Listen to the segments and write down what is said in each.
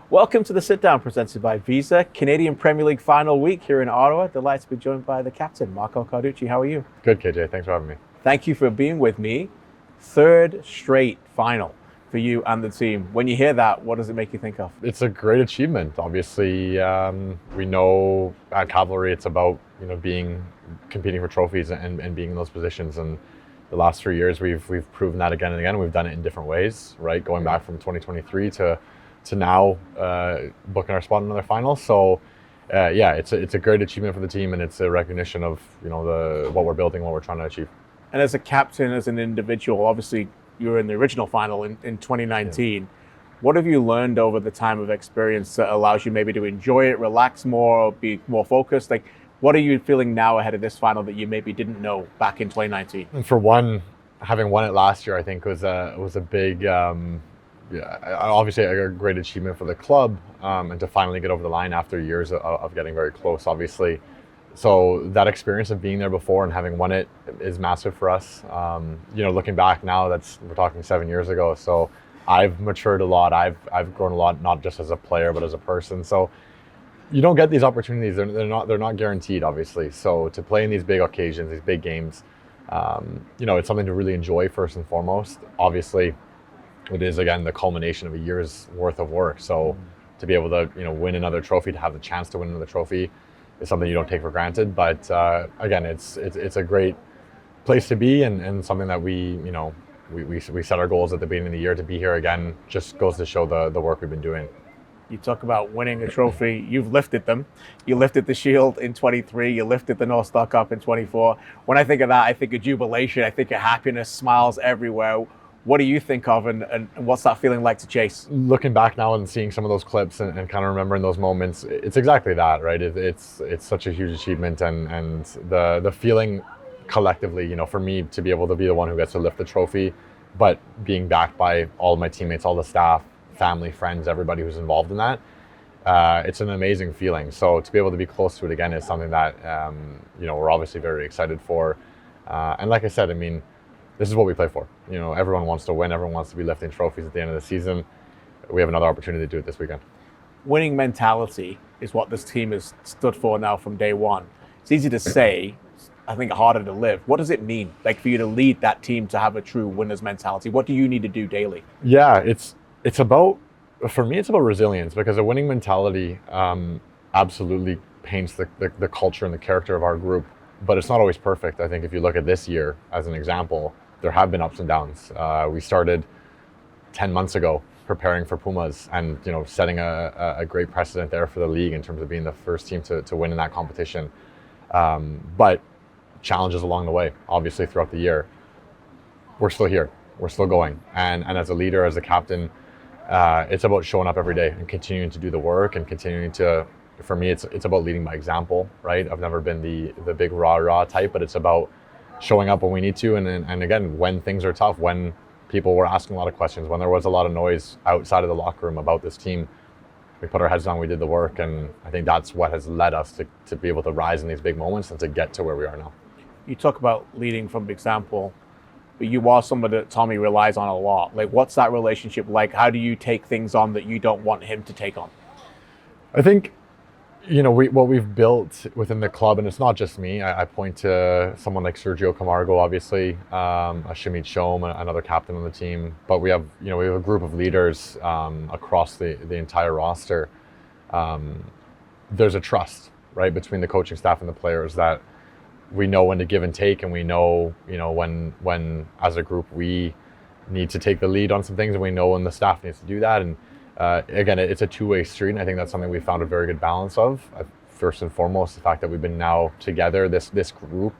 Welcome to the Sit Down presented by Visa. Canadian Premier League final week here in Ottawa. Delighted to be joined by the captain, Marco Carducci. How are you? Good, KJ. Thanks for having me. Thank you for being with me. Third straight final for you and the team. When you hear that, what does it make you think of? It's a great achievement. Obviously, we know at Cavalry it's about competing for trophies and being in those positions. And the last 3 years we've proven that again and again. We've done it in different ways, right? Going back from 2023 to now booking our spot in another final. So it's a great achievement for the team, and it's a recognition of what we're building, what we're trying to achieve. And as a captain, as an individual, obviously you were in the original final in 2019. Yeah. What have you learned over the time of experience that allows you maybe to enjoy it, relax more, or be more focused? Like, what are you feeling now ahead of this final that you maybe didn't know back in 2019? And for one, having won it last year, I think was a big, obviously a great achievement for the club, and to finally get over the line after years of getting very close, obviously. So that experience of being there before and having won it is massive for us. Looking back now, we're talking 7 years ago. So I've matured a lot. I've grown a lot, not just as a player, but as a person. So you don't get these opportunities. They're not guaranteed, obviously. So to play in these big occasions, these big games, it's something to really enjoy first and foremost. Obviously, it is, again, the culmination of a year's worth of work. So to be able to win another trophy, to have the chance to win another trophy, is something you don't take for granted. But again, it's a great place to be, and something that we set our goals at the beginning of the year to be here again. Just goes to show the work we've been doing. You talk about winning a trophy. You've lifted them. You lifted the Shield in 23. You lifted the North Star Cup in 24. When I think of that, I think of jubilation. I think of happiness, smiles everywhere. What do you think of, and what's that feeling like to chase? Looking back now and seeing some of those clips and kind of remembering those moments, it's exactly that, right? It's such a huge achievement, and the feeling collectively, for me to be able to be the one who gets to lift the trophy, but being backed by all of my teammates, all the staff, family, friends, everybody who's involved in that, it's an amazing feeling. So to be able to be close to it again is something that we're obviously very excited for. And like I said, this is what we play for. Everyone wants to win. Everyone wants to be lifting trophies at the end of the season. We have another opportunity to do it this weekend. Winning mentality is what this team has stood for now from day one. It's easy to say, I think harder to live. What does it mean, like, for you to lead that team to have a true winner's mentality? What do you need to do daily? Yeah, it's about, for me, it's about resilience, because a winning mentality absolutely paints the culture and the character of our group. But it's not always perfect. I think if you look at this year as an example, there have been ups and downs. We started 10 months ago preparing for Pumas, and setting a great precedent there for the league in terms of being the first team to win in that competition. But challenges along the way, obviously, throughout the year. We're still here. We're still going. And as a leader, as a captain, it's about showing up every day and continuing to do the work and continuing to. For me, it's about leading by example, right? I've never been the big rah type, but it's about showing up when we need to, and again, when things are tough, when people were asking a lot of questions, when there was a lot of noise outside of the locker room about this team, we put our heads down, we did the work, and I think that's what has led us to be able to rise in these big moments and to get to where we are now. You talk about leading from example, but you are someone that Tommy relies on a lot. Like, what's that relationship like? How do you take things on that you don't want him to take on? I think what we've built within the club, and it's not just me. I point to someone like Sergio Camargo, obviously, Shamit Shom, another captain on the team. But we have a group of leaders across the entire roster. There's a trust, right, between the coaching staff and the players, that we know when to give and take, and we know when as a group we need to take the lead on some things, and we know when the staff needs to do that. And again, it's a two-way street, and I think that's something we found a very good balance of. First and foremost, the fact that we've been now together, this group,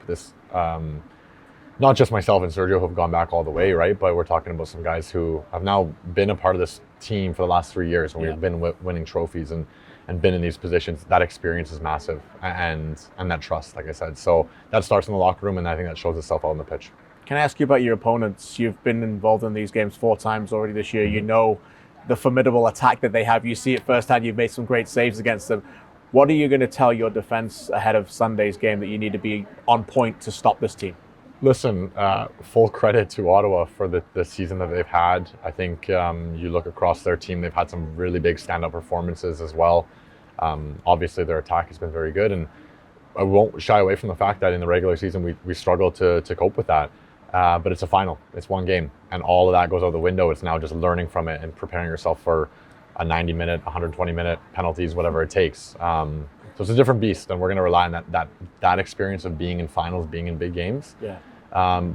not just myself and Sergio who have gone back all the way, right? But we're talking about some guys who have now been a part of this team for the last 3 years, and we've been winning trophies and been in these positions. That experience is massive, and that trust, like I said. So that starts in the locker room, and I think that shows itself out on the pitch. Can I ask you about your opponents? You've been involved in these games 4 times already this year. You know the formidable attack that they have. You see it firsthand. You've made some great saves against them. What are you going to tell your defense ahead of Sunday's game that you need to be on point to stop this team? Listen, full credit to Ottawa for the season that they've had. I think you look across their team, they've had some really big standout performances as well. Obviously, their attack has been very good, and I won't shy away from the fact that in the regular season we struggled to cope with that. But it's a final, it's one game, and all of that goes out the window. It's now just learning from it and preparing yourself for a 90-minute, 120-minute penalties, whatever it takes. So it's a different beast, and we're going to rely on that experience of being in finals, being in big games. Yeah.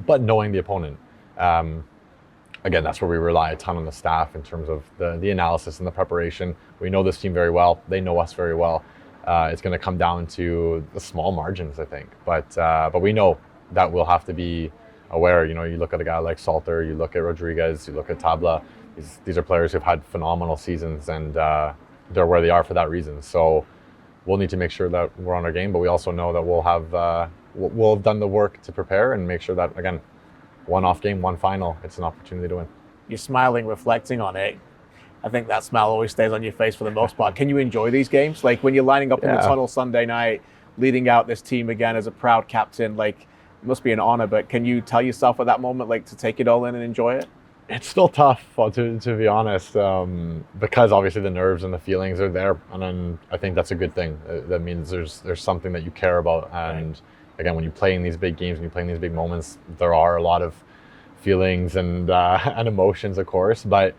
But knowing the opponent. Again, that's where we rely a ton on the staff in terms of the analysis and the preparation. We know this team very well. They know us very well. It's going to come down to the small margins, I think. But we know that we'll have to be aware. You know, you look at a guy like Salter, you look at Rodriguez, you look at Tabla. These are players who've had phenomenal seasons, and they're where they are for that reason. So we'll need to make sure that we're on our game, but we also know that we'll have done the work to prepare and make sure that, again, one off game, one final, it's an opportunity to win. You're smiling, reflecting on it. I think that smile always stays on your face for the most part. Can you enjoy these games? Like when you're lining up in the tunnel Sunday night, leading out this team again as a proud captain, like it must be an honor, but can you tell yourself at that moment, like to take it all in and enjoy it? It's still tough, to be honest, because obviously the nerves and the feelings are there, and then I think that's a good thing. That means there's something that you care about, and again, when you play in these big games and you play in these big moments, there are a lot of feelings and emotions, of course. But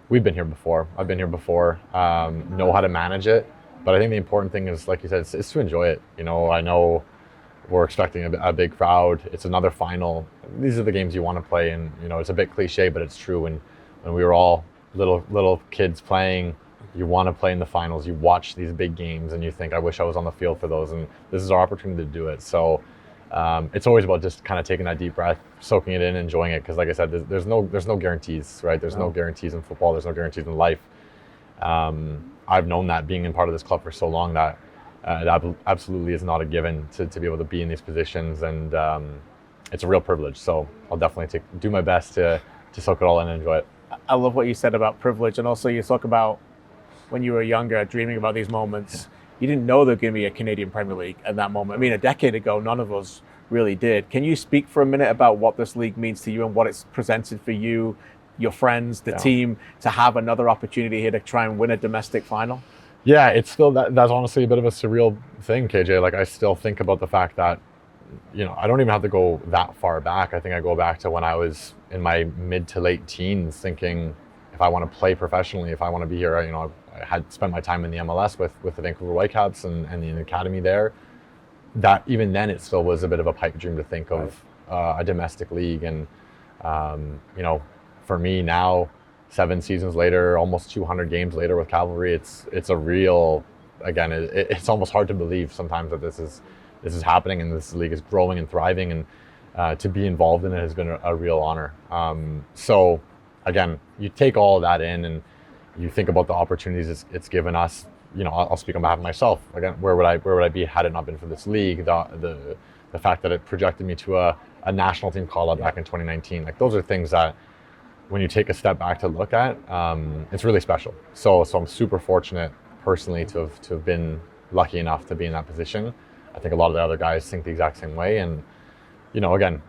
we've been here before. I've been here before. Know how to manage it. But I think the important thing is, like you said, is to enjoy it. You know, I know we're expecting a big crowd. It's another final. These are the games you want to play, and you know it's a bit cliche, but it's true. When we were all little kids playing, you want to play in the finals. You watch these big games, and you think, I wish I was on the field for those. And this is our opportunity to do it. So it's always about just kind of taking that deep breath, soaking it in, enjoying it. Because, like I said, there's no guarantees, right? There's no guarantees in football. There's no guarantees in life. I've known that being in part of this club for so long that. It absolutely is not a given to be able to be in these positions, and it's a real privilege. So I'll definitely do my best to soak it all in and enjoy it. I love what you said about privilege, and also you talk about when you were younger, dreaming about these moments. You didn't know there was going to be a Canadian Premier League at that moment. I mean, a decade ago, none of us really did. Can you speak for a minute about what this league means to you and what it's presented for you, your friends, the team, to have another opportunity here to try and win a domestic final? Yeah, it's still that's honestly a bit of a surreal thing, KJ. Like I still think about the fact that, you know, I don't even have to go that far back. I think I go back to when I was in my mid to late teens, thinking if I want to play professionally, if I want to be here, you know, I had spent my time in the MLS with the Vancouver Whitecaps and the academy there. That even then it still was a bit of a pipe dream to think of a domestic league, and you know, for me now, 7 seasons later, almost 200 games later with Cavalry, it's a real, again, it's almost hard to believe sometimes that this is happening and this league is growing and thriving, and to be involved in it has been a real honor. So again, you take all of that in and you think about the opportunities it's given us. You know, I'll speak on behalf of myself. Again, where would I be had it not been for this league? The fact that it projected me to a national team call up back in 2019, like those are things that, when you take a step back to look at, it's really special. So I'm super fortunate personally to have been lucky enough to be in that position. I think a lot of the other guys think the exact same way. And, you know, again,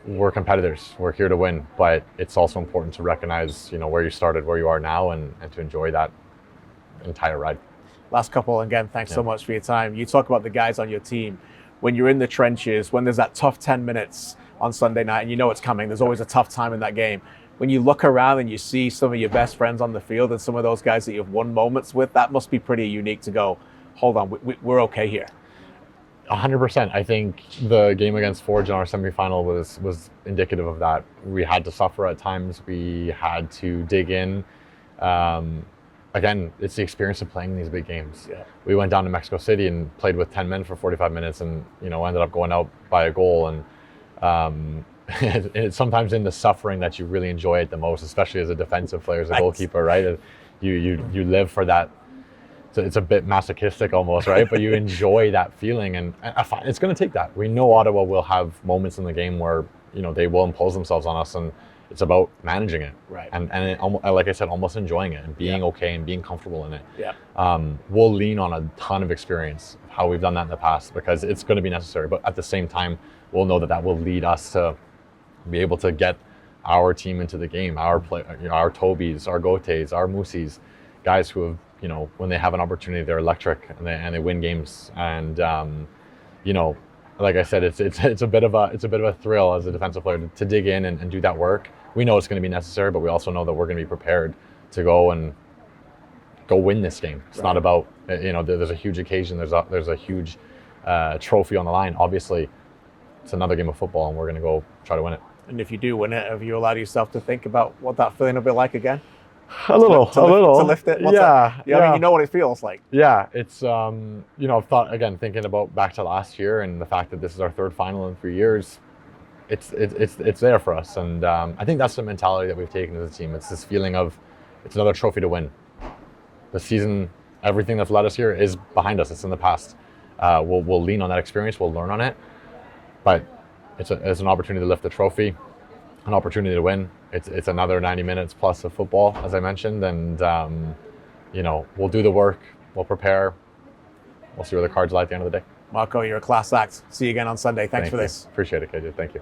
we're competitors. We're here to win. But it's also important to recognize, you know, where you started, where you are now, and to enjoy that entire ride. Last couple, again, thanks so much for your time. You talk about the guys on your team. When you're in the trenches, when there's that tough 10 minutes on Sunday night, and you know it's coming, there's always a tough time in that game. When you look around and you see some of your best friends on the field and some of those guys that you've won moments with, that must be pretty unique to go, hold on, we're okay here. 100%. I think the game against Forge in our semifinal was indicative of that. We had to suffer at times. We had to dig in. Again, it's the experience of playing these big games. Yeah. We went down to Mexico City and played with 10 men for 45 minutes and, you know, ended up going out by a goal. And it's sometimes in the suffering that you really enjoy it the most, especially as a defensive player, as a goalkeeper, right? You live for that. So it's a bit masochistic almost, right? But you enjoy that feeling, and it's going to take that. We know Ottawa will have moments in the game where, you know, they will impose themselves on us, and It's about managing it, Right. and like I said, almost enjoying it and being Yeah. okay and being comfortable in it. Yeah. We'll lean on a ton of experience of how we've done that in the past because it's going to be necessary. But at the same time, we'll know that that will lead us to be able to get our team into the game, our Tobis, our Gotes, our Musis, guys who have, when they have an opportunity, they're electric and they win games. And like I said, it's a bit of a thrill as a defensive player to dig in and do that work. We know it's going to be necessary, but we also know that we're going to be prepared to go win this game. It's not about, there's a huge occasion, there's a huge trophy on the line. Obviously, it's another game of football, and we're going to go try to win it. And if you do win it, have you allowed yourself to think about what that feeling will be like again? A little. To lift it? What's that? I mean, you know what it feels like. Yeah, it's, I've thought, again, thinking about back to last year and the fact that this is our third final in 3 years, it's there for us. And I think that's the mentality that we've taken as a team. It's this feeling of, it's another trophy to win. The season, everything that's led us here is behind us. It's in the past. We'll lean on that experience. We'll learn on it. But it's an opportunity to lift the trophy, an opportunity to win. It's another 90 minutes plus of football, as I mentioned. And, we'll do the work. We'll prepare. We'll see where the cards lie at the end of the day. Marco, you're a class act. See you again on Sunday. Thanks for this. Appreciate it, KJ. Thank you.